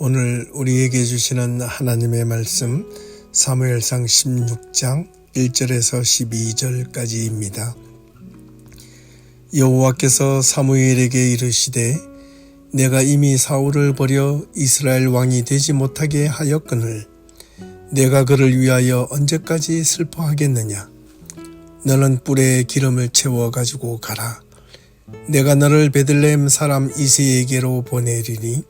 오늘 우리에게 주시는 하나님의 말씀 사무엘상 16장 1절에서 12절까지입니다. 여호와께서 사무엘에게 이르시되 내가 이미 사울을 버려 이스라엘 왕이 되지 못하게 하였거늘 내가 그를 위하여 언제까지 슬퍼하겠느냐. 너는 뿔에 기름을 채워 가지고 가라. 내가 너를 베들레헴 사람 이새에게로 보내리니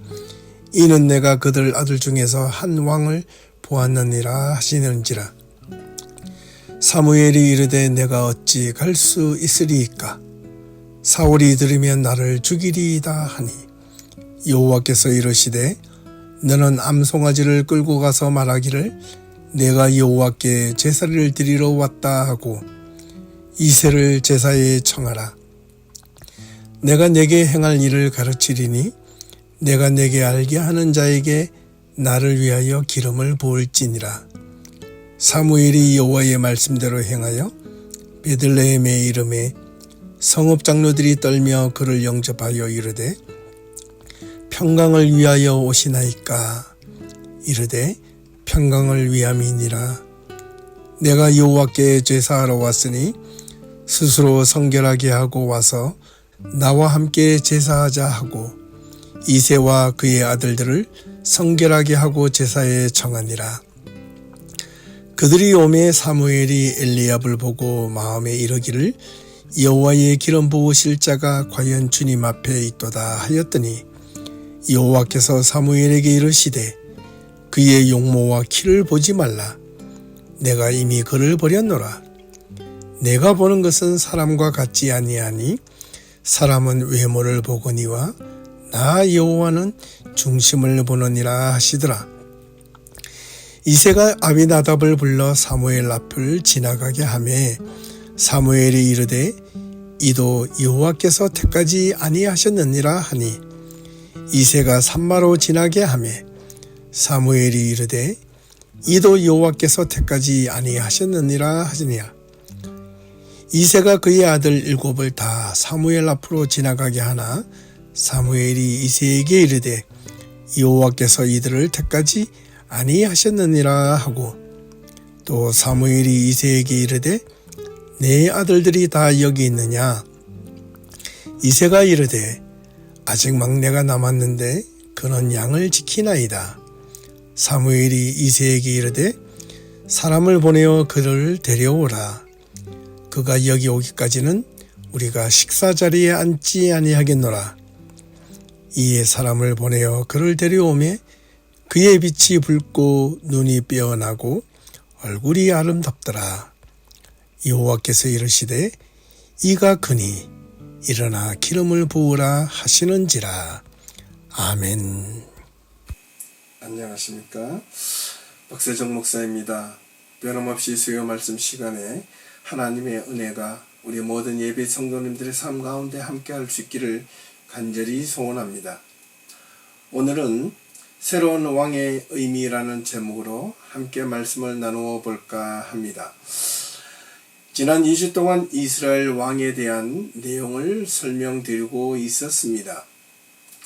이는 내가 그들 아들 중에서 한 왕을 보았느니라 하시는지라. 사무엘이 이르되 내가 어찌 갈 수 있으리이까. 사울이 들으면 나를 죽이리이다 하니 여호와께서 이르시되 너는 암송아지를 끌고 가서 말하기를 내가 여호와께 제사를 드리러 왔다 하고 이새를 제사에 청하라. 내가 네게 행할 일을 가르치리니 내가 네게 알게 하는 자에게 나를 위하여 기름을 부을지니라. 사무엘이 여호와의 말씀대로 행하여 베들레헴의 이름에 성읍 장로들이 떨며 그를 영접하여 이르되 평강을 위하여 오시나이까. 이르되 평강을 위함이니라. 내가 여호와께 제사하러 왔으니 스스로 성결하게 하고 와서 나와 함께 제사하자 하고 이새와 그의 아들들을 성결하게 하고 제사에 청하니라. 그들이 오매 사무엘이 엘리압을 보고 마음에 이르기를 여호와의 기름 부으실 자가 과연 주님 앞에 있도다 하였더니 여호와께서 사무엘에게 이르시되 그의 용모와 키를 보지 말라. 내가 이미 그를 버렸노라. 내가 보는 것은 사람과 같지 아니하니 사람은 외모를 보거니와 나 여호와는 중심을 보느니라 하시더라. 이새가 아비나답을 불러 사무엘 앞을 지나가게 하매 사무엘이 이르되 이도 여호와께서 택하지 아니하셨느니라 하니 이새가 산마로 지나게 하매 사무엘이 이르되 이도 여호와께서 택하지 아니하셨느니라 하시니라. 이새가 그의 아들 7을 다 사무엘 앞으로 지나가게 하나 사무엘이 이새에게 이르되 여호와께서 이들을 택하지 아니하셨느니라 하고 또 사무엘이 이새에게 이르되 내 아들들이 다 여기 있느냐. 이새가 이르되 아직 막내가 남았는데 그는 양을 지키나이다. 사무엘이 이새에게 이르되 사람을 보내어 그를 데려오라. 그가 여기 오기까지는 우리가 식사 자리에 앉지 아니하겠노라. 이에 사람을 보내어 그를 데려오매 그의 빛이 붉고 눈이 빼어나고 얼굴이 아름답더라. 여호와께서 이르시되 이가 그니 일어나 기름을 부으라 하시는지라. 아멘. 안녕하십니까. 박세정 목사입니다. 변함없이 수요 말씀 시간에 하나님의 은혜가 우리 모든 예배 성도님들의 삶 가운데 함께할 수 있기를 간절히 소원합니다. 오늘은 새로운 왕의 의미라는 제목으로 함께 말씀을 나누어 볼까 합니다. 지난 2주 동안 이스라엘 왕에 대한 내용을 설명드리고 있었습니다.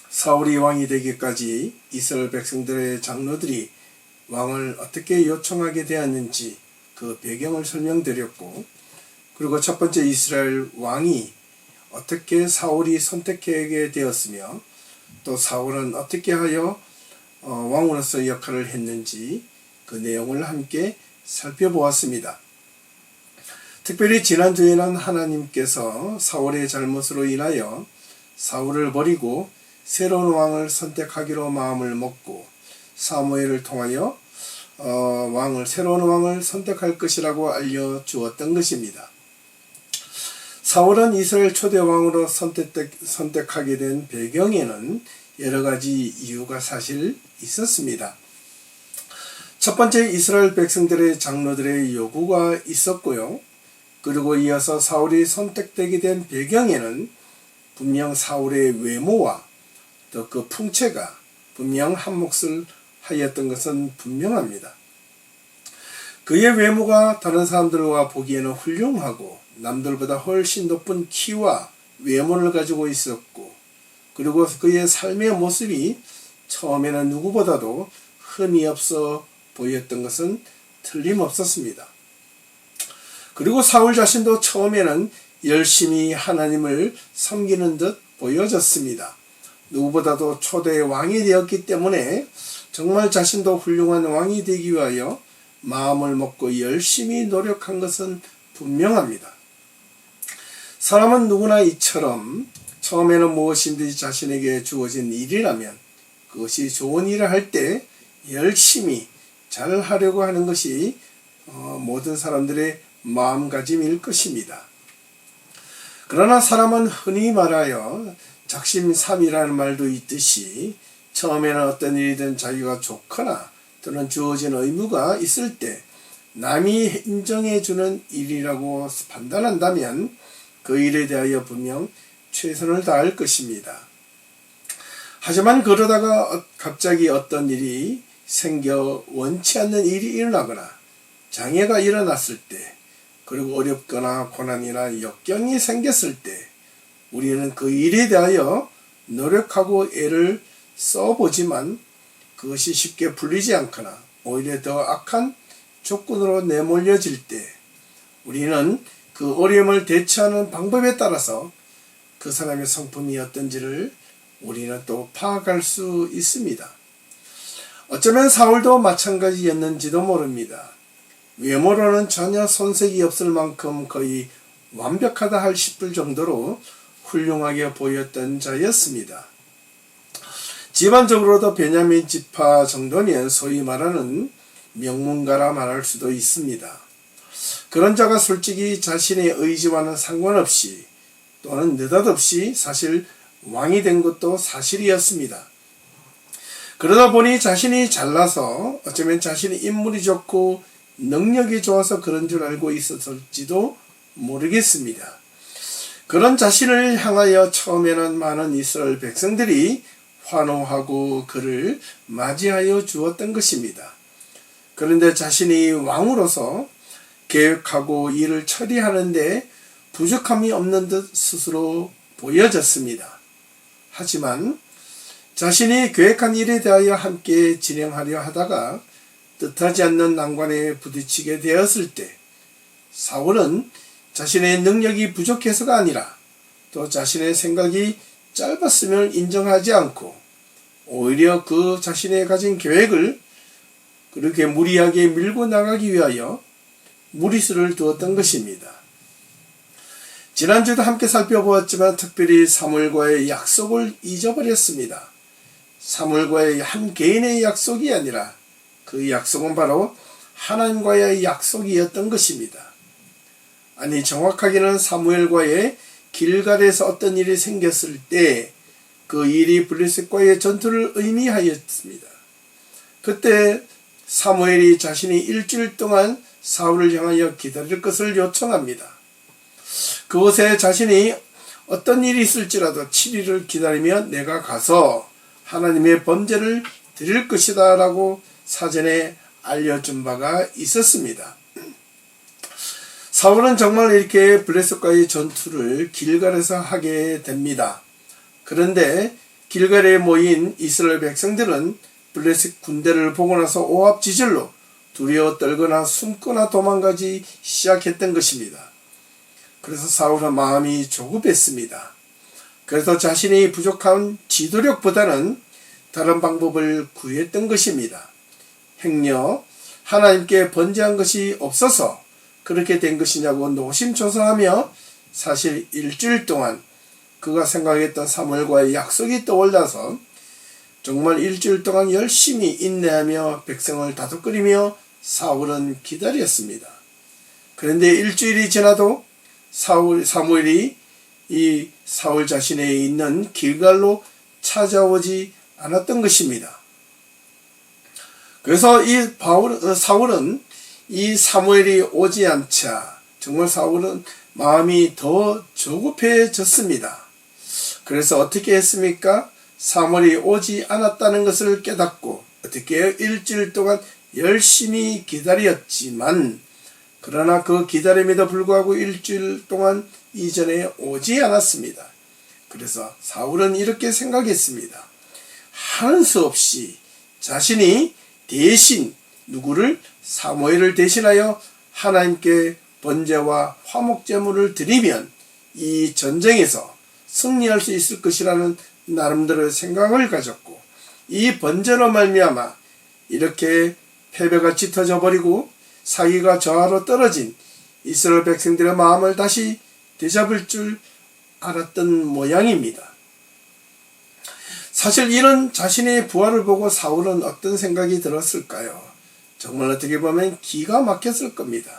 사울이 왕이 되기까지 이스라엘 백성들의 장로들이 왕을 어떻게 요청하게 되었는지 그 배경을 설명드렸고, 그리고 첫 번째 이스라엘 왕이 어떻게 사울이 선택하게 되었으며 또 사울은 어떻게 하여 왕으로서 역할을 했는지 그 내용을 함께 살펴보았습니다. 특별히 지난주에는 하나님께서 사울의 잘못으로 인하여 사울을 버리고 새로운 왕을 선택하기로 마음을 먹고 사무엘을 통하여 새로운 왕을 선택할 것이라고 알려주었던 것입니다. 사울은 이스라엘 초대 왕으로 선택하게 된 배경에는 여러 가지 이유가 사실 있었습니다. 첫 번째, 이스라엘 백성들의 장로들의 요구가 있었고요. 그리고 이어서 사울이 선택되게 된 배경에는 분명 사울의 외모와 또 그 풍채가 분명 한몫을 하였던 것은 분명합니다. 그의 외모가 다른 사람들과 보기에는 훌륭하고 남들보다 훨씬 높은 키와 외모를 가지고 있었고, 그리고 그의 삶의 모습이 처음에는 누구보다도 흠이 없어 보였던 것은 틀림없었습니다. 그리고 사울 자신도 처음에는 열심히 하나님을 섬기는 듯 보여졌습니다. 누구보다도 초대의 왕이 되었기 때문에 정말 자신도 훌륭한 왕이 되기 위하여 마음을 먹고 열심히 노력한 것은 분명합니다. 사람은 누구나 이처럼 처음에는 무엇인지 자신에게 주어진 일이라면 그것이 좋은 일을 할 때 열심히 잘 하려고 하는 것이 모든 사람들의 마음가짐일 것입니다. 그러나 사람은 흔히 말하여 작심삼일이라는 말도 있듯이 처음에는 어떤 일이든 자기가 좋거나 또는 주어진 의무가 있을 때 남이 인정해주는 일이라고 판단한다면 그 일에 대하여 분명 최선을 다할 것입니다. 하지만 그러다가 갑자기 어떤 일이 생겨 원치 않는 일이 일어나거나 장애가 일어났을 때 그리고 어렵거나 고난이나 역경이 생겼을 때 우리는 그 일에 대하여 노력하고 애를 써보지만 그것이 쉽게 풀리지 않거나 오히려 더 악한 조건으로 내몰려질 때 우리는 그 어려움을 대처하는 방법에 따라서 그 사람의 성품이 어떤지를 우리는 또 파악할 수 있습니다. 어쩌면 사울도 마찬가지였는지도 모릅니다. 외모로는 전혀 손색이 없을 만큼 거의 완벽하다 할 싶을 정도로 훌륭하게 보였던 자였습니다. 집안적으로도 베냐민 지파 정도면 소위 말하는 명문가라 말할 수도 있습니다. 그런 자가 솔직히 자신의 의지와는 상관없이 또는 느닷없이 사실 왕이 된 것도 사실이었습니다. 그러다 보니 자신이 잘나서 어쩌면 자신의 인물이 좋고 능력이 좋아서 그런 줄 알고 있었을지도 모르겠습니다. 그런 자신을 향하여 처음에는 많은 이스라엘 백성들이 환호하고 그를 맞이하여 주었던 것입니다. 그런데 자신이 왕으로서 계획하고 일을 처리하는데 부족함이 없는 듯 스스로 보여졌습니다. 하지만 자신이 계획한 일에 대하여 함께 진행하려 하다가 뜻하지 않는 난관에 부딪히게 되었을 때 사울은 자신의 능력이 부족해서가 아니라 또 자신의 생각이 짧았음을 인정하지 않고 오히려 그 자신의 가진 계획을 그렇게 무리하게 밀고 나가기 위하여 무리수를 두었던 것입니다. 지난주도 함께 살펴보았지만 특별히 사무엘과의 약속을 잊어버렸습니다. 사무엘과의 한 개인의 약속이 아니라 그 약속은 바로 하나님과의 약속이었던 것입니다. 아니 정확하게는 사무엘과의 길갈에서 어떤 일이 생겼을 때 그 일이 블레셋과의 전투를 의미하였습니다. 그때 사무엘이 자신이 일주일 동안 사울을 향하여 기다릴 것을 요청합니다. 그곳에 자신이 어떤 일이 있을지라도 7일을 기다리면 내가 가서 하나님의 범죄를 드릴 것이다 라고 사전에 알려준 바가 있었습니다. 사울은 정말 이렇게 블레셋과의 전투를 길갈에서 하게 됩니다. 그런데 길갈에 모인 이스라엘 백성들은 블레셋 군대를 보고 나서 오합지졸로 두려워 떨거나 숨거나 도망가기 시작했던 것입니다. 그래서 사울은 마음이 조급했습니다. 그래서 자신이 부족한 지도력보다는 다른 방법을 구했던 것입니다. 행여 하나님께 번제한 것이 없어서 그렇게 된 것이냐고 노심초사하며 사실 일주일 동안 그가 생각했던 사무엘과의 약속이 떠올라서 정말 일주일 동안 열심히 인내하며 백성을 다독거리며 사울은 기다렸습니다. 그런데 일주일이 지나도 사무엘이 이 사울 자신에 있는 길갈로 찾아오지 않았던 것입니다. 그래서 사울은 이 사무엘이 오지 않자 정말 사울은 마음이 더 조급해졌습니다. 그래서 어떻게 했습니까? 사무엘이 오지 않았다는 것을 깨닫고 어떻게 일주일 동안 열심히 기다렸지만 그러나 그 기다림에도 불구하고 일주일 동안 이전에 오지 않았습니다. 그래서 사울은 이렇게 생각했습니다. 하는 수 없이 자신이 대신 누구를 사무엘을 대신하여 하나님께 번제와 화목제물을 드리면 이 전쟁에서 승리할 수 있을 것이라는 나름대로의 생각을 가졌고, 이 번제로 말미암아 이렇게 패배가 짙어져 버리고 사기가 저하로 떨어진 이스라엘 백성들의 마음을 다시 되잡을 줄 알았던 모양입니다. 사실 이런 자신의 부활을 보고 사울은 어떤 생각이 들었을까요? 정말 어떻게 보면 기가 막혔을 겁니다.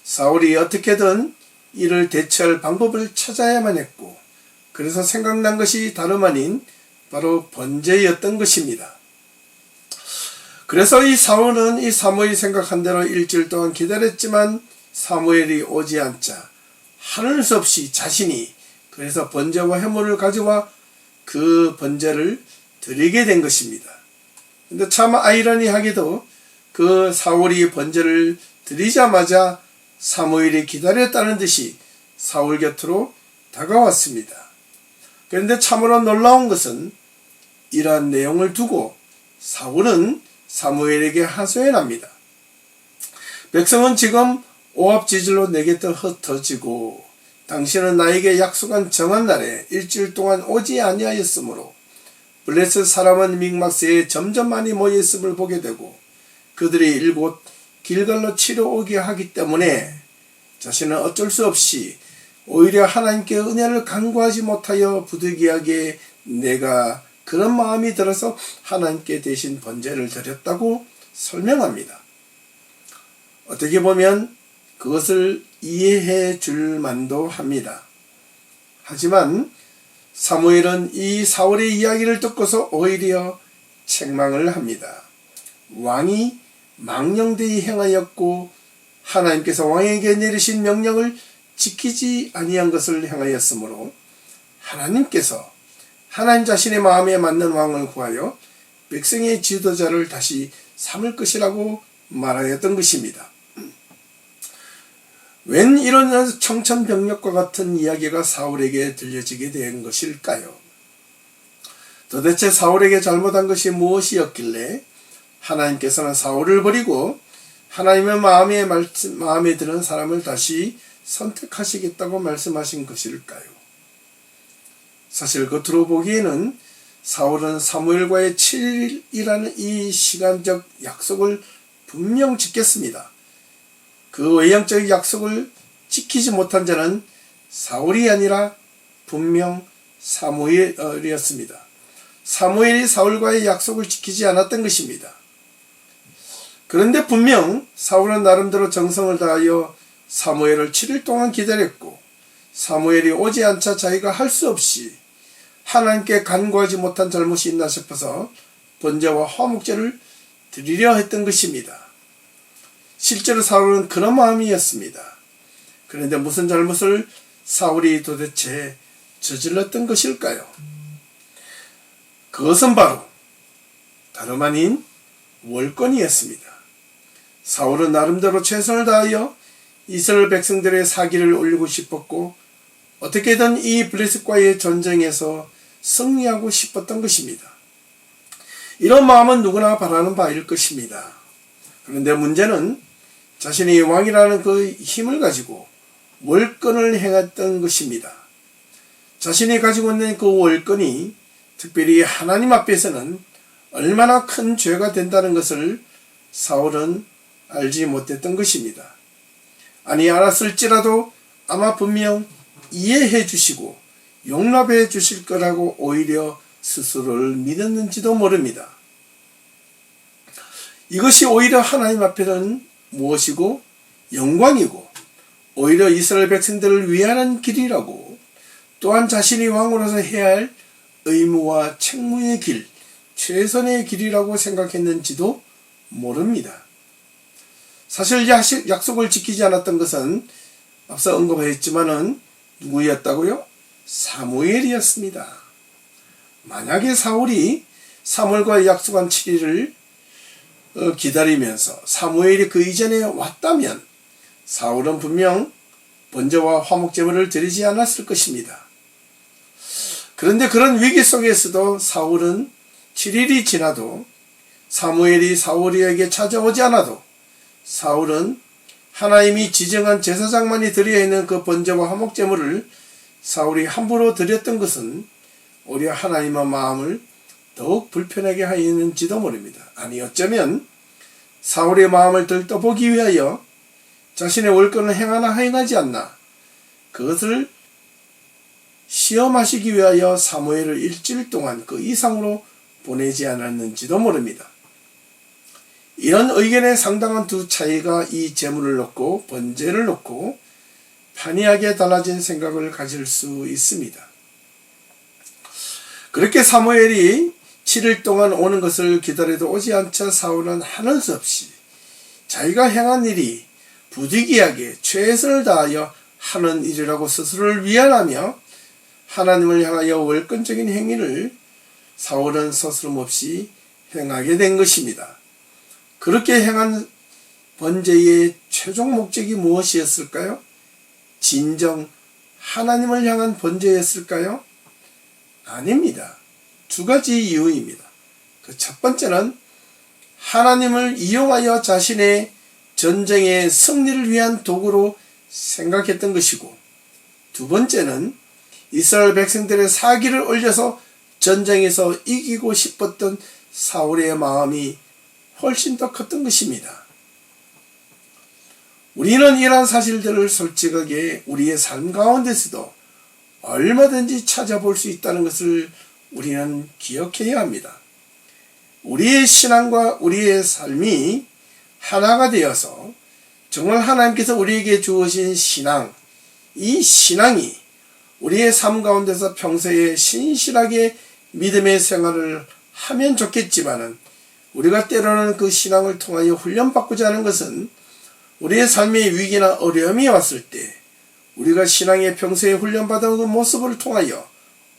사울이 어떻게든 이를 대처할 방법을 찾아야만 했고, 그래서 생각난 것이 다름 아닌 바로 번제였던 것입니다. 그래서 이 사울은 이 사무엘이 생각한 대로 일주일 동안 기다렸지만 사무엘이 오지 않자 하는 수 없이 자신이 그래서 번제와 해물을 가져와 그 번제를 드리게 된 것입니다. 근데 참 아이러니하게도 그 사울이 번제를 드리자마자 사무엘이 기다렸다는 듯이 사울 곁으로 다가왔습니다. 그런데 참으로 놀라운 것은 이러한 내용을 두고 사울은 사무엘에게 하소연합니다. 백성은 지금 오합지졸로 내게 흩어지고 당신은 나에게 약속한 정한 날에 일주일 동안 오지 아니하였으므로 블레셋 사람은 믹마스에 점점 많이 모여있음을 보게 되고 그들이 일곧 길갈로 치러 오게 하기 때문에 자신은 어쩔 수 없이 오히려 하나님께 은혜를 간구하지 못하여 부득이하게 내가 그런 마음이 들어서 하나님께 대신 번제를 드렸다고 설명합니다. 어떻게 보면 그것을 이해해 줄 만도 합니다. 하지만 사무엘은 이 사울의 이야기를 듣고서 오히려 책망을 합니다. 왕이 망령되이 행하였고 하나님께서 왕에게 내리신 명령을 지키지 아니한 것을 행하였으므로 하나님께서 하나님 자신의 마음에 맞는 왕을 구하여 백성의 지도자를 다시 삼을 것이라고 말하였던 것입니다. 웬 이런 청천벽력과 같은 이야기가 사울에게 들려지게 된 것일까요? 도대체 사울에게 잘못한 것이 무엇이었길래 하나님께서는 사울을 버리고 하나님의 마음에 드는 사람을 다시 선택하시겠다고 말씀하신 것일까요? 사실 겉으로 보기에는 사울은 사무엘과의 7일이라는 이 시간적 약속을 분명 지켰습니다. 그 외형적 약속을 지키지 못한 자는 사울이 아니라 분명 사무엘이었습니다. 사무엘이 사울과의 약속을 지키지 않았던 것입니다. 그런데 분명 사울은 나름대로 정성을 다하여 사무엘을 7일 동안 기다렸고 사무엘이 오지 않자 자기가 할 수 없이 하나님께 간구하지 못한 잘못이 있나 싶어서 번제와 화목제를 드리려 했던 것입니다. 실제로 사울은 그런 마음이었습니다. 그런데 무슨 잘못을 사울이 도대체 저질렀던 것일까요? 그것은 바로 다름 아닌 월권이었습니다. 사울은 나름대로 최선을 다하여 이스라엘 백성들의 사기를 올리고 싶었고 어떻게든 이 블레셋과의 전쟁에서 승리하고 싶었던 것입니다. 이런 마음은 누구나 바라는 바일 것입니다. 그런데 문제는 자신이 왕이라는 그 힘을 가지고 월권을 행했던 것입니다. 자신이 가지고 있는 그 월권이 특별히 하나님 앞에서는 얼마나 큰 죄가 된다는 것을 사울은 알지 못했던 것입니다. 아니 알았을지라도 아마 분명 이해해 주시고 용납해 주실 거라고 오히려 스스로를 믿었는지도 모릅니다. 이것이 오히려 하나님 앞에는 무엇이고 영광이고 오히려 이스라엘 백성들을 위하는 길이라고 또한 자신이 왕으로서 해야 할 의무와 책무의 길, 최선의 길이라고 생각했는지도 모릅니다. 사실 약속을 지키지 않았던 것은 앞서 언급했지만은 누구였다고요? 사무엘이었습니다. 만약에 사울이 사무엘과 약속한 7일을 기다리면서 사무엘이 그 이전에 왔다면 사울은 분명 번제와 화목제물을 드리지 않았을 것입니다. 그런데 그런 위기 속에서도 사울은 7일이 지나도 사무엘이 사울에게 찾아오지 않아도 사울은 하나님이 지정한 제사장만이 드려야 하는 그 번제와 화목제물을 사울이 함부로 드렸던 것은 오히려 하나님의 마음을 더욱 불편하게 하였는지도 모릅니다. 아니 어쩌면 사울의 마음을 들떠보기 위하여 자신의 월권을 행하나 행하지 않나 그것을 시험하시기 위하여 사무엘을 일주일 동안 그 이상으로 보내지 않았는지도 모릅니다. 이런 의견에 상당한 두 차이가 이 제물을 놓고 번제를 놓고 판이하게 달라진 생각을 가질 수 있습니다. 그렇게 사무엘이 7일 동안 오는 것을 기다려도 오지 않자 사울은 하는 수 없이 자기가 행한 일이 부득이하게 최선을 다하여 하는 일이라고 스스로를 위안하며 하나님을 향하여 월권적인 행위를 사울은 서스름없이 행하게 된 것입니다. 그렇게 행한 번제의 최종 목적이 무엇이었을까요? 진정 하나님을 향한 번제였을까요? 아닙니다. 두 가지 이유입니다. 그 첫 번째는 하나님을 이용하여 자신의 전쟁의 승리를 위한 도구로 생각했던 것이고, 두 번째는 이스라엘 백성들의 사기를 올려서 전쟁에서 이기고 싶었던 사울의 마음이 훨씬 더 컸던 것입니다. 우리는 이러한 사실들을 솔직하게 우리의 삶 가운데서도 얼마든지 찾아볼 수 있다는 것을 우리는 기억해야 합니다. 우리의 신앙과 우리의 삶이 하나가 되어서 정말 하나님께서 우리에게 주어진 신앙, 이 신앙이 우리의 삶 가운데서 평소에 신실하게 믿음의 생활을 하면 좋겠지만은 우리가 때로는 그 신앙을 통하여 훈련받고자 하는 것은 우리의 삶의 위기나 어려움이 왔을 때 우리가 신앙의 평소에 훈련받은 그 모습을 통하여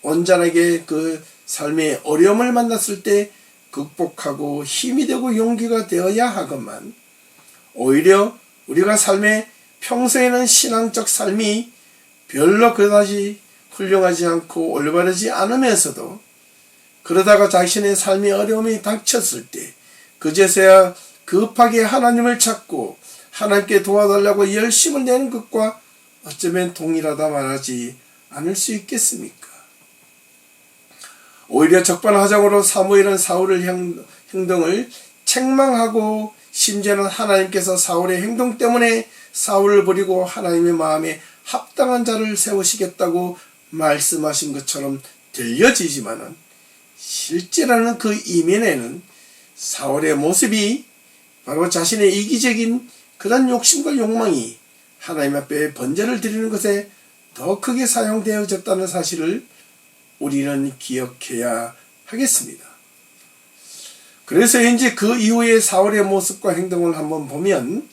온전하게 그 삶의 어려움을 만났을 때 극복하고 힘이 되고 용기가 되어야 하건만, 오히려 우리가 삶의 평소에는 신앙적 삶이 별로 그다지 훌륭하지 않고 올바르지 않으면서도 그러다가 자신의 삶의 어려움이 닥쳤을 때 그제서야 급하게 하나님을 찾고 하나님께 도와달라고 열심을 내는 것과 어쩌면 동일하다 말하지 않을 수 있겠습니까? 오히려 적반하장으로 사무엘은 사울의 행동을 책망하고 심지어는 하나님께서 사울의 행동 때문에 사울을 버리고 하나님의 마음에 합당한 자를 세우시겠다고 말씀하신 것처럼 들려지지만은 실제로는 그 이면에는 사울의 모습이 바로 자신의 이기적인 그런 욕심과 욕망이 하나님 앞에 번제를 드리는 것에 더 크게 사용되어졌다는 사실을 우리는 기억해야 하겠습니다. 그래서 이제 그 이후에 사울의 모습과 행동을 한번 보면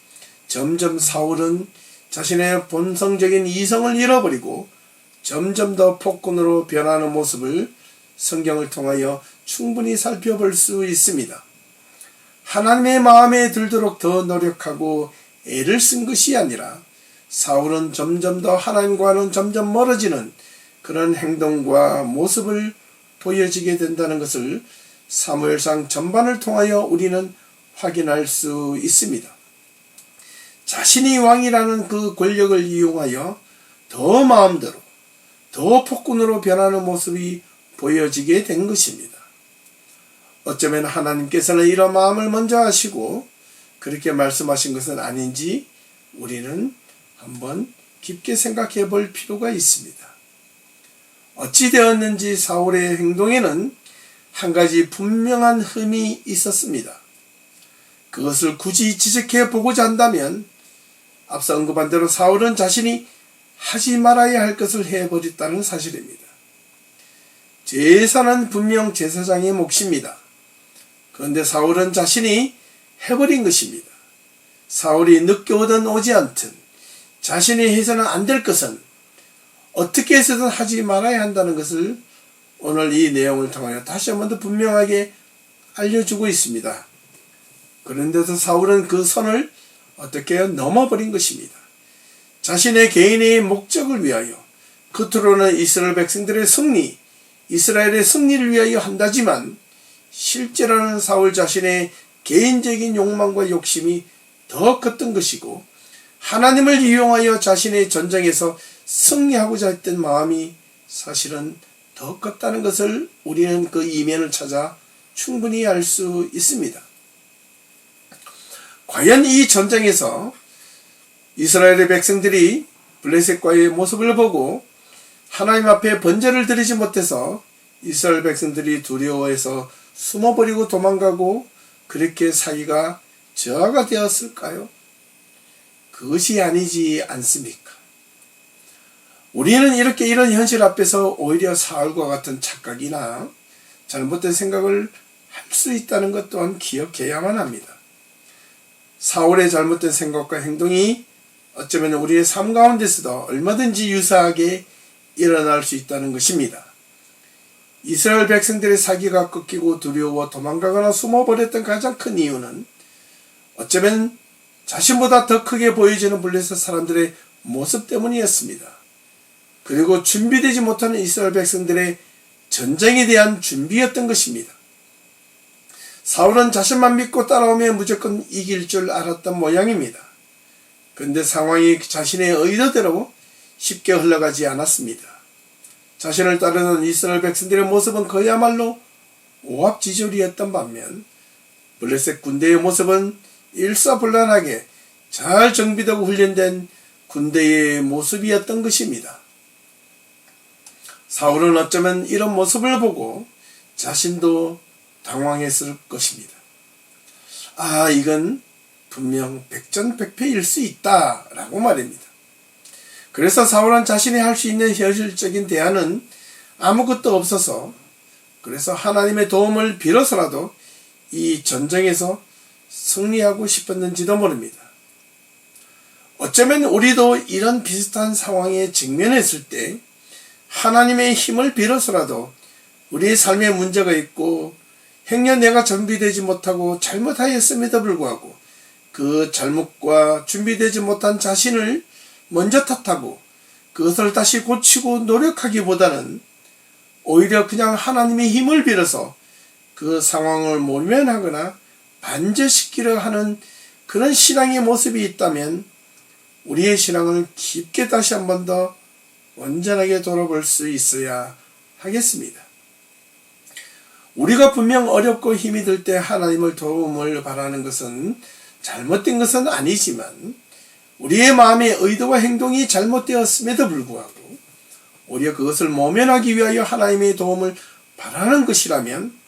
점점 사울은 자신의 본성적인 이성을 잃어버리고 점점 더 폭군으로 변하는 모습을 성경을 통하여 충분히 살펴볼 수 있습니다. 하나님의 마음에 들도록 더 노력하고 애를 쓴 것이 아니라 사울은 점점 더 하나님과는 점점 멀어지는 그런 행동과 모습을 보여지게 된다는 것을 사무엘상 전반을 통하여 우리는 확인할 수 있습니다. 자신이 왕이라는 그 권력을 이용하여 더 마음대로 더 폭군으로 변하는 모습이 보여지게 된 것입니다. 어쩌면 하나님께서는 이런 마음을 먼저 하시고 그렇게 말씀하신 것은 아닌지 우리는 한번 깊게 생각해 볼 필요가 있습니다. 어찌 되었는지 사울의 행동에는 한 가지 분명한 흠이 있었습니다. 그것을 굳이 지적해 보고자 한다면 앞서 언급한 대로 사울은 자신이 하지 말아야 할 것을 해버렸다는 사실입니다. 제사는 분명 제사장의 몫입니다. 그런데 사울은 자신이 해버린 것입니다. 사울이 늦게오든 오지 않든 자신이 해서는 안 될 것은 어떻게 해서든 하지 말아야 한다는 것을 오늘 이 내용을 통하여 다시 한번 더 분명하게 알려주고 있습니다. 그런데도 사울은 그 선을 어떻게 넘어버린 것입니다. 자신의 개인의 목적을 위하여 겉으로는 이스라엘 백성들의 승리, 이스라엘의 승리를 위하여 한다지만 실제로는 사울 자신의 개인적인 욕망과 욕심이 더 컸던 것이고 하나님을 이용하여 자신의 전쟁에서 승리하고자 했던 마음이 사실은 더 컸다는 것을 우리는 그 이면을 찾아 충분히 알 수 있습니다. 과연 이 전쟁에서 이스라엘의 백성들이 블레셋과의 모습을 보고 하나님 앞에 번제를 드리지 못해서 이스라엘 백성들이 두려워해서 숨어버리고 도망가고 그렇게 사이가 저하가 되었을까요? 그것이 아니지 않습니까? 우리는 이런 현실 앞에서 오히려 사울과 같은 착각이나 잘못된 생각을 할 수 있다는 것 또한 기억해야만 합니다. 사울의 잘못된 생각과 행동이 어쩌면 우리의 삶 가운데서도 얼마든지 유사하게 일어날 수 있다는 것입니다. 이스라엘 백성들의 사기가 꺾이고 두려워 도망가거나 숨어버렸던 가장 큰 이유는 어쩌면 자신보다 더 크게 보여지는 블레셋 사람들의 모습 때문이었습니다. 그리고 준비되지 못하는 이스라엘 백성들의 전쟁에 대한 준비였던 것입니다. 사울은 자신만 믿고 따라오면 무조건 이길 줄 알았던 모양입니다. 그런데 상황이 자신의 의도대로 쉽게 흘러가지 않았습니다. 자신을 따르는 이스라엘 백성들의 모습은 그야말로 오합지졸이었던 반면 블레셋 군대의 모습은 일사불란하게 잘 정비되고 훈련된 군대의 모습이었던 것입니다. 사울은 어쩌면 이런 모습을 보고 자신도 당황했을 것입니다. 이건 분명 백전백패일 수 있다라고 말입니다. 그래서 사울은 자신이 할 수 있는 현실적인 대안은 아무것도 없어서 그래서 하나님의 도움을 빌어서라도 이 전쟁에서 승리하고 싶었는지도 모릅니다. 어쩌면 우리도 이런 비슷한 상황에 직면했을 때 하나님의 힘을 빌어서라도 우리의 삶에 문제가 있고 행여 내가 준비되지 못하고 잘못하였음에도 불구하고 그 잘못과 준비되지 못한 자신을 먼저 탓하고 그것을 다시 고치고 노력하기보다는 오히려 그냥 하나님의 힘을 빌어서 그 상황을 모면하거나 반전시키려 하는 그런 신앙의 모습이 있다면 우리의 신앙을 깊게 다시 한 번 더 온전하게 돌아볼 수 있어야 하겠습니다. 우리가 분명 어렵고 힘이 들 때 하나님을 도움을 바라는 것은 잘못된 것은 아니지만 우리의 마음의 의도와 행동이 잘못되었음에도 불구하고 오히려 그것을 모면하기 위하여 하나님의 도움을 바라는 것이라면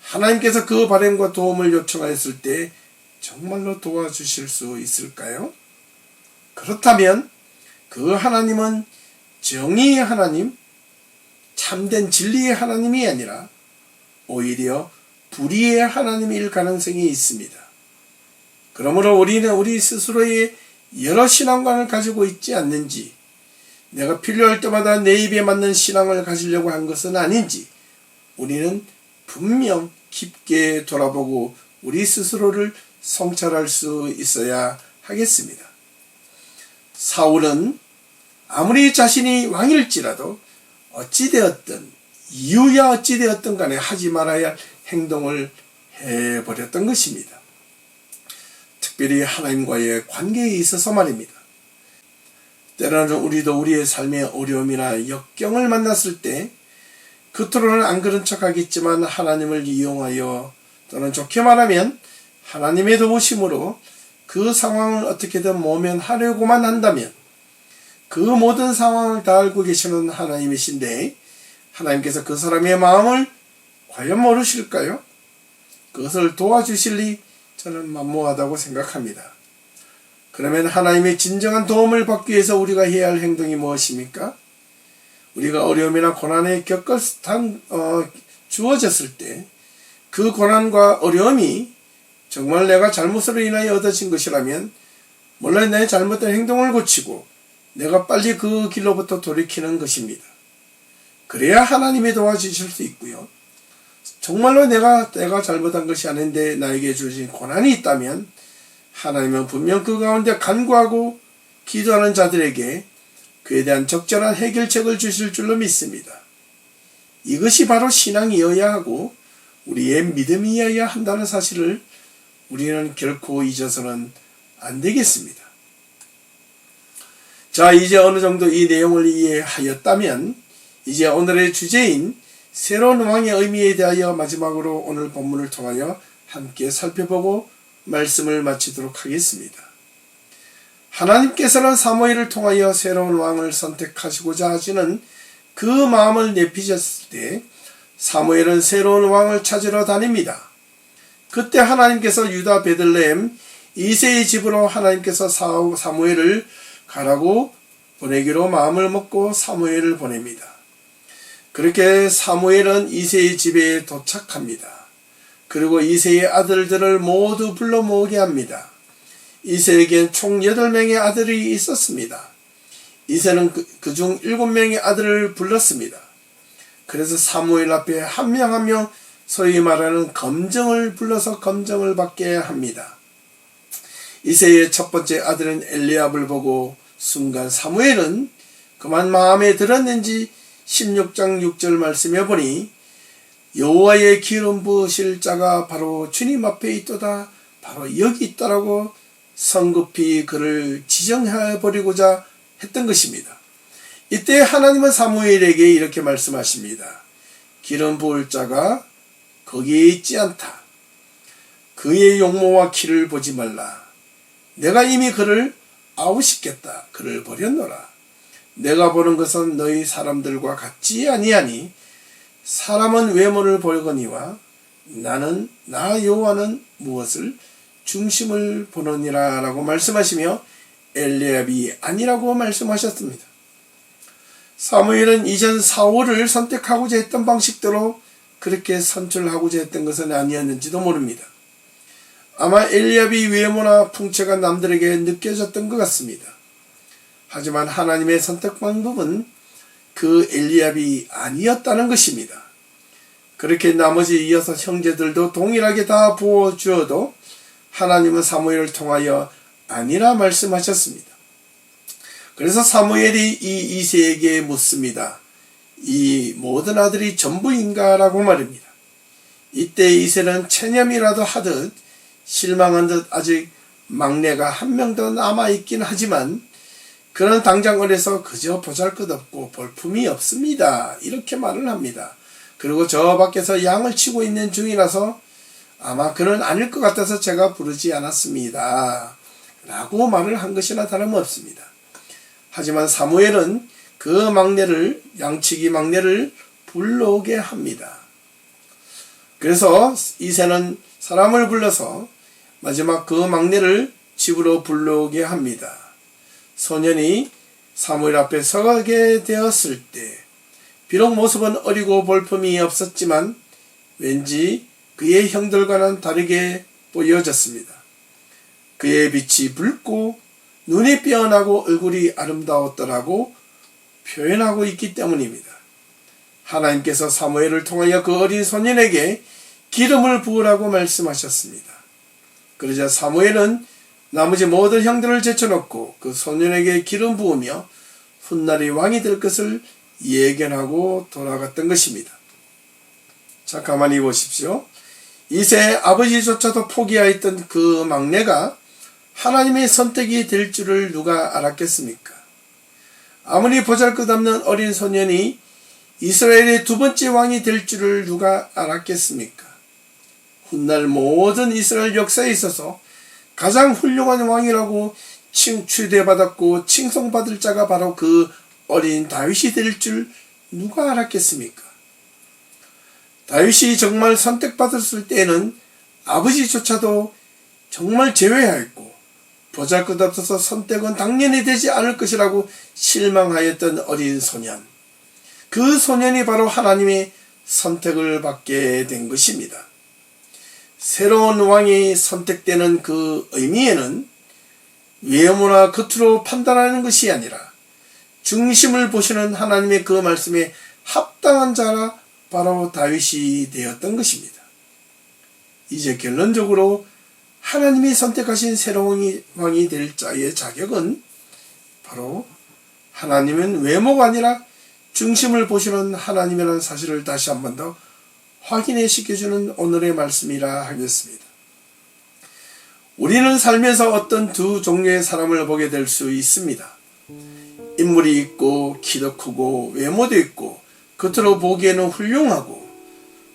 하나님께서 그 바람과 도움을 요청하였을 때 정말로 도와주실 수 있을까요? 그렇다면 그 하나님은 정의의 하나님, 참된 진리의 하나님이 아니라 오히려 불의의 하나님일 가능성이 있습니다. 그러므로 우리는 우리 스스로의 여러 신앙관을 가지고 있지 않는지, 내가 필요할 때마다 내 입에 맞는 신앙을 가지려고 한 것은 아닌지, 우리는 분명 깊게 돌아보고 우리 스스로를 성찰할 수 있어야 하겠습니다. 사울은 아무리 자신이 왕일지라도 어찌되었든 이유야 어찌되었든 간에 하지 말아야 할 행동을 해버렸던 것입니다. 특별히 하나님과의 관계에 있어서 말입니다. 때로는 우리도 우리의 삶의 어려움이나 역경을 만났을 때 겉으로는 안 그런 척하겠지만 하나님을 이용하여 또는 좋게 말하면 하나님의 도우심으로 그 상황을 어떻게든 모면하려고만 한다면 그 모든 상황을 다 알고 계시는 하나님이신데 하나님께서 그 사람의 마음을 과연 모르실까요? 그것을 도와주실 리 저는 만무하다고 생각합니다. 그러면 하나님의 진정한 도움을 받기 위해서 우리가 해야 할 행동이 무엇입니까? 우리가 어려움이나 고난에 주어졌을 때 그 고난과 어려움이 정말 내가 잘못으로 인하여 얻어진 것이라면 몰래 내 잘못된 행동을 고치고 내가 빨리 그 길로부터 돌이키는 것입니다. 그래야 하나님이 도와주실 수 있고요. 정말로 내가 잘못한 것이 아닌데 나에게 주신 고난이 있다면 하나님은 분명 그 가운데 간구하고 기도하는 자들에게 그에 대한 적절한 해결책을 주실 줄로 믿습니다. 이것이 바로 신앙이어야 하고 우리의 믿음이어야 한다는 사실을 우리는 결코 잊어서는 안 되겠습니다. 자, 이제 어느 정도 이 내용을 이해하였다면 이제 오늘의 주제인 새로운 왕의 의미에 대하여 마지막으로 오늘 본문을 통하여 함께 살펴보고 말씀을 마치도록 하겠습니다. 하나님께서는 사무엘을 통하여 새로운 왕을 선택하시고자 하시는 그 마음을 내피셨을 때 사무엘은 새로운 왕을 찾으러 다닙니다. 그때 하나님께서 유다 베들레헴 이새의 집으로 하나님께서 사무엘을 가라고 보내기로 마음을 먹고 사무엘을 보냅니다. 그렇게 사무엘은 이새의 집에 도착합니다. 그리고 이새의 아들들을 모두 불러 모으게 합니다. 이새에겐 총 8명의 아들이 있었습니다. 이새는 그중 7명의 아들을 불렀습니다. 그래서 사무엘 앞에 한 명 한 명 소위 말하는 검정을 불러서 검정을 받게 합니다. 이새의 첫 번째 아들은 엘리압을 보고 순간 사무엘은 그만 마음에 들었는지 16장 6절 말씀에 보니 여호와의 기름 부으실 자가 바로 주님 앞에 있도다, 바로 여기 있다라고 성급히 그를 지정해 버리고자 했던 것입니다. 이때 하나님은 사무엘에게 이렇게 말씀하십니다. 기름 부을 자가 거기에 있지 않다. 그의 용모와 키를 보지 말라. 내가 이미 그를 아우시겠다. 그를 버렸노라. 내가 보는 것은 너희 사람들과 같지 아니하니 사람은 외모를 보거니와 나는 나 여호와는 무엇을 중심을 보느니라 라고 말씀하시며 엘리압이 아니라고 말씀하셨습니다. 사무엘은 이전 사울을 선택하고자 했던 방식대로 그렇게 선출하고자 했던 것은 아니었는지도 모릅니다. 아마 엘리압이 외모나 풍채가 남들에게 느껴졌던 것 같습니다. 하지만 하나님의 선택 방법은 그 엘리압이 아니었다는 것입니다. 그렇게 나머지 이어서 형제들도 동일하게 다 부어주어도 하나님은 사무엘을 통하여 아니라 말씀하셨습니다. 그래서 사무엘이 이 이새에게 묻습니다. 이 모든 아들이 전부인가? 라고 말입니다. 이때 이새는 체념이라도 하듯 실망한 듯 아직 막내가 한 명 더 남아있긴 하지만 그는 당장 어려서 그저 보잘것없고 볼품이 없습니다. 이렇게 말을 합니다. 그리고 저 밖에서 양을 치고 있는 중이라서 아마 그는 아닐 것 같아서 제가 부르지 않았습니다. 라고 말을 한 것이나 다름없습니다. 하지만 사무엘은 그 막내를, 양치기 막내를 불러오게 합니다. 그래서 이새는 사람을 불러서 마지막 그 막내를 집으로 불러오게 합니다. 소년이 사무엘 앞에 서게 되었을 때 비록 모습은 어리고 볼품이 없었지만 왠지 그의 형들과는 다르게 보여졌습니다. 그의 빛이 붉고 눈이 빼어나고 얼굴이 아름다웠더라고 표현하고 있기 때문입니다. 하나님께서 사무엘을 통하여 그 어린 소년에게 기름을 부으라고 말씀하셨습니다. 그러자 사무엘은 나머지 모든 형들을 제쳐놓고 그 소년에게 기름 부으며 훗날이 왕이 될 것을 예견하고 돌아갔던 것입니다. 자, 가만히 보십시오. 이새 아버지조차도 포기하였던 그 막내가 하나님의 선택이 될 줄을 누가 알았겠습니까? 아무리 보잘것없는 어린 소년이 이스라엘의 두 번째 왕이 될 줄을 누가 알았겠습니까? 훗날 모든 이스라엘 역사에 있어서 가장 훌륭한 왕이라고 추대받았고 칭송받을 자가 바로 그 어린 다윗이 될 줄 누가 알았겠습니까? 다윗이 정말 선택받았을 때에는 아버지조차도 정말 제외하였고 보잘것없어서 선택은 당연히 되지 않을 것이라고 실망하였던 어린 소년. 그 소년이 바로 하나님의 선택을 받게 된 것입니다. 새로운 왕이 선택되는 그 의미에는 외모나 겉으로 판단하는 것이 아니라 중심을 보시는 하나님의 그 말씀에 합당한 자라 바로 다윗이 되었던 것입니다. 이제 결론적으로 하나님이 선택하신 새로운 왕이 될 자의 자격은 바로 하나님은 외모가 아니라 중심을 보시는 하나님이라는 사실을 다시 한 번 더 확인해 시켜주는 오늘의 말씀이라 하겠습니다. 우리는 살면서 어떤 두 종류의 사람을 보게 될 수 있습니다. 인물이 있고 키도 크고 외모도 있고 겉으로 보기에는 훌륭하고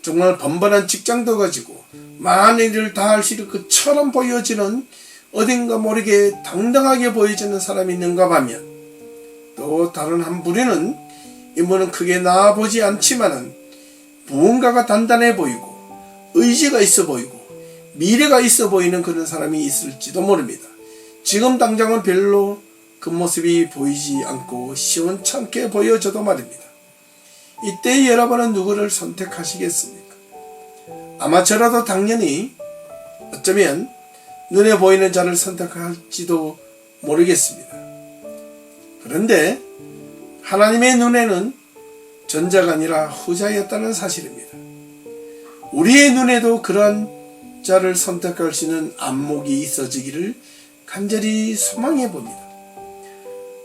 정말 번번한 직장도 가지고 많은 일을 다 할 수 있는 그처럼 보여지는 어딘가 모르게 당당하게 보여지는 사람이 있는가 하면 또 다른 한 부류는 인물은 크게 나아 보지 않지만은 무언가가 단단해 보이고 의지가 있어 보이고 미래가 있어 보이는 그런 사람이 있을지도 모릅니다. 지금 당장은 별로 그 모습이 보이지 않고 시원찮게 보여져도 말입니다. 이때 여러분은 누구를 선택하시겠습니까? 아마 저라도 당연히 어쩌면 눈에 보이는 자를 선택할지도 모르겠습니다. 그런데 하나님의 눈에는 전자가 아니라 후자였다는 사실입니다. 우리의 눈에도 그러한 자를 선택할 수 있는 안목이 있어지기를 간절히 소망해 봅니다.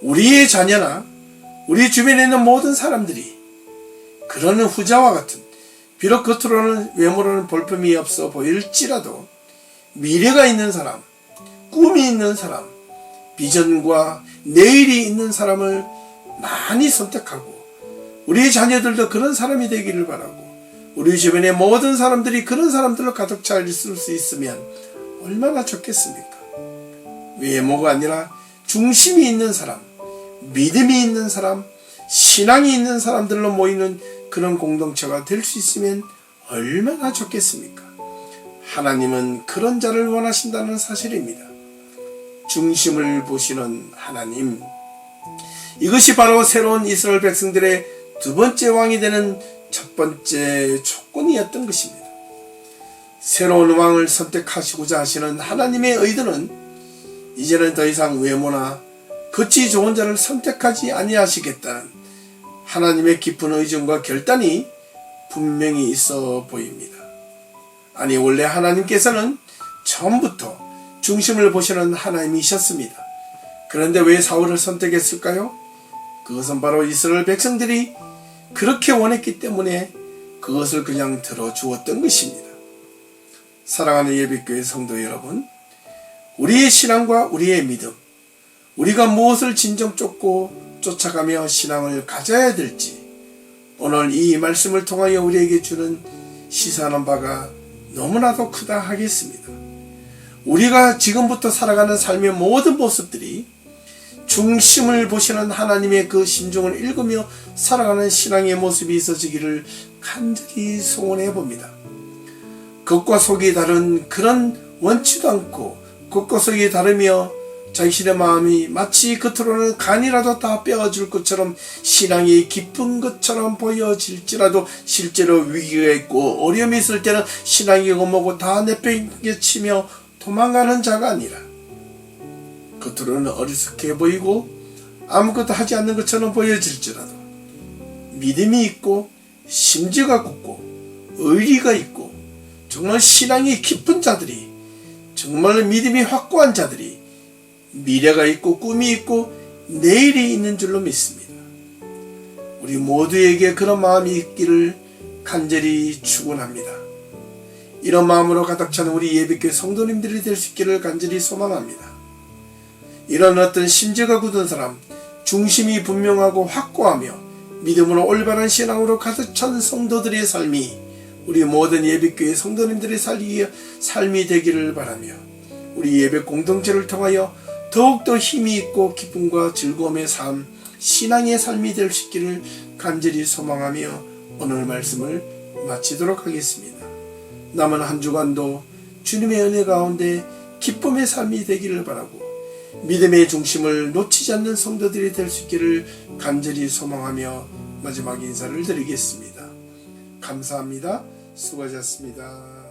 우리의 자녀나 우리 주변에 있는 모든 사람들이 그러는 후자와 같은 비록 겉으로는 외모로는 볼품이 없어 보일지라도 미래가 있는 사람, 꿈이 있는 사람, 비전과 내일이 있는 사람을 많이 선택하고 우리 자녀들도 그런 사람이 되기를 바라고 우리 주변의 모든 사람들이 그런 사람들로 가득 차 있을 수 있으면 얼마나 좋겠습니까? 외모가 아니라 중심이 있는 사람, 믿음이 있는 사람, 신앙이 있는 사람들로 모이는 그런 공동체가 될 수 있으면 얼마나 좋겠습니까? 하나님은 그런 자를 원하신다는 사실입니다. 중심을 보시는 하나님, 이것이 바로 새로운 이스라엘 백성들의 두 번째 왕이 되는 첫 번째 조건이었던 것입니다. 새로운 왕을 선택하시고자 하시는 하나님의 의도는 이제는 더 이상 외모나 겉이 좋은 자를 선택하지 아니하시겠다는 하나님의 깊은 의중과 결단이 분명히 있어 보입니다. 아니, 원래 하나님께서는 처음부터 중심을 보시는 하나님이셨습니다. 그런데 왜 사울을 선택했을까요? 그것은 바로 이스라엘 백성들이 그렇게 원했기 때문에 그것을 그냥 들어주었던 것입니다. 사랑하는 예비교회 성도 여러분, 우리의 신앙과 우리의 믿음, 우리가 무엇을 진정 쫓아가며 신앙을 가져야 될지 오늘 이 말씀을 통하여 우리에게 주는 시사하는 바가 너무나도 크다 하겠습니다. 우리가 지금부터 살아가는 삶의 모든 모습들이 중심을 보시는 하나님의 그 심정을 읽으며 살아가는 신앙의 모습이 있어지기를 간절히 소원해 봅니다. 겉과 속이 다른 그런 원치도 않고 겉과 속이 다르며 자신의 마음이 마치 겉으로는 간이라도 다 빼어줄 것처럼 신앙이 깊은 것처럼 보여질지라도 실제로 위기가 있고 어려움이 있을 때는 신앙이 뭐고 다 내팽개치며 도망가는 자가 아니라 겉으로는 어리석게 보이고 아무것도 하지 않는 것처럼 보여질지라도 믿음이 있고 심지가 굳고 의리가 있고 정말 신앙이 깊은 자들이 정말 믿음이 확고한 자들이 미래가 있고 꿈이 있고 내일이 있는 줄로 믿습니다. 우리 모두에게 그런 마음이 있기를 간절히 축원합니다. 이런 마음으로 가득 찬 우리 예비교회 성도님들이 될 수 있기를 간절히 소망합니다. 이런 어떤 심지가 굳은 사람, 중심이 분명하고 확고하며 믿음으로 올바른 신앙으로 가득 찬 성도들의 삶이 우리 모든 예비교회 성도님들의 삶이 되기를 바라며 우리 예배 공동체를 통하여 더욱더 힘이 있고 기쁨과 즐거움의 삶, 신앙의 삶이 될 수 있기를 간절히 소망하며 오늘 말씀을 마치도록 하겠습니다. 남은 한 주간도 주님의 은혜 가운데 기쁨의 삶이 되기를 바라고 믿음의 중심을 놓치지 않는 성도들이 될 수 있기를 간절히 소망하며 마지막 인사를 드리겠습니다. 감사합니다. 수고하셨습니다.